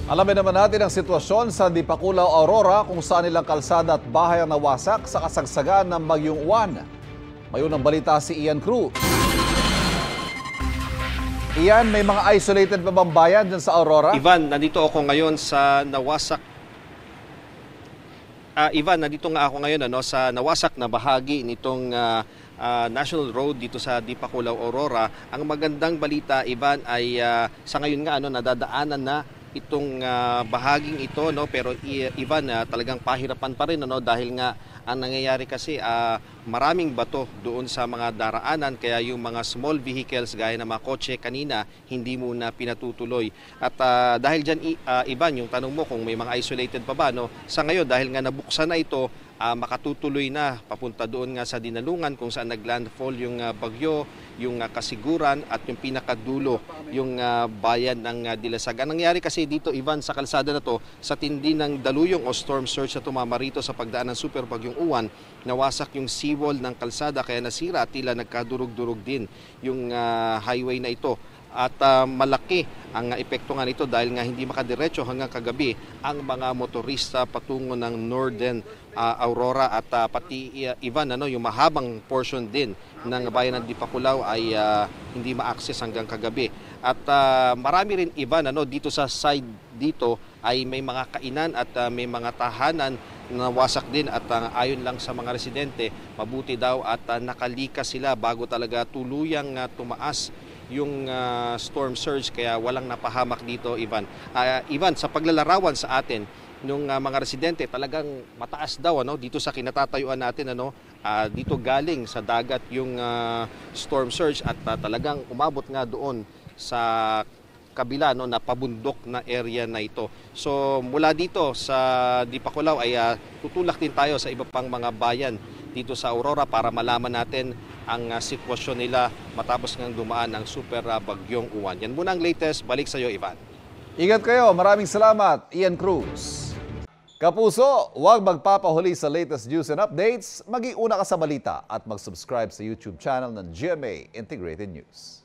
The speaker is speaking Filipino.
Alamin naman natin ang sitwasyon sa Dipakulaw, Aurora kung saan ilang kalsada at bahay ang nawasak sa kasagsagan ng Bagyong Uwan. May unang balita si Ian Cruz. Ian, may mga isolated pa bang bayan dyan sa Aurora? Ivan, nandito ako ngayon sa nawasak. Nandito nga ako ngayon sa nawasak na bahagi nitong National Road dito sa Dipakulaw, Aurora. Ang magandang balita, Ivan, ay sa ngayon nga nadadaanan na itong bahaging ito, pero Ivan, talagang pahirapan pa rin dahil nga ang nangyayari kasi maraming bato doon sa mga daraanan, kaya yung mga small vehicles gaya ng mga kotse kanina hindi muna pinatutuloy. At dahil dyan, Ivan, yung tanong mo kung may mga isolated pa ba, sa ngayon dahil nga nabuksan na ito, makatutuloy na papunta doon nga sa Dinalungan kung saan naglandfall yung bagyo, yung Kasiguran at yung pinakadulo yung bayan ng Dilasag. Ang nangyari kasi dito, Ivan, sa kalsada na to, sa tindi ng daluyong o storm surge na tumama rito sa pagdaan ng super bagyong Uwan, nawasak yung seawall ng kalsada kaya nasira at tila nagkadurog-durog din yung highway na ito. At malaki ang epekto nga nito dahil nga hindi makadiretso hanggang kagabi ang mga motorista patungo ng Northern Aurora at pati Ivan, yung mahabang portion din ng bayan ng Dipakulaw ay hindi ma-access hanggang kagabi. At marami rin, Ivan, dito sa side dito ay may mga kainan at may mga tahanan na wasak din at ayon lang sa mga residente, mabuti daw at nakalikas sila bago talaga tuluyang tumaas yung storm surge kaya walang napahamak dito, Ivan. Ivan, sa paglalarawan sa atin nung mga residente, talagang mataas daw dito sa kinatatayuan natin, dito galing sa dagat yung storm surge at talagang umabot nga doon sa kabila na pabundok na area na ito. So mula dito sa Dipakulaw ay tutulak din tayo sa iba pang mga bayan dito sa Aurora para malaman natin ang sitwasyon nila matapos ngang dumaan ang super bagyong Uwan. Yan muna ang latest. Balik sa iyo, Ivan. Ingat kayo. Maraming salamat, Ian Cruz. Kapuso, huwag magpapahuli sa latest news and updates. Mag-iuna ka sa balita at mag-subscribe sa YouTube channel ng GMA Integrated News.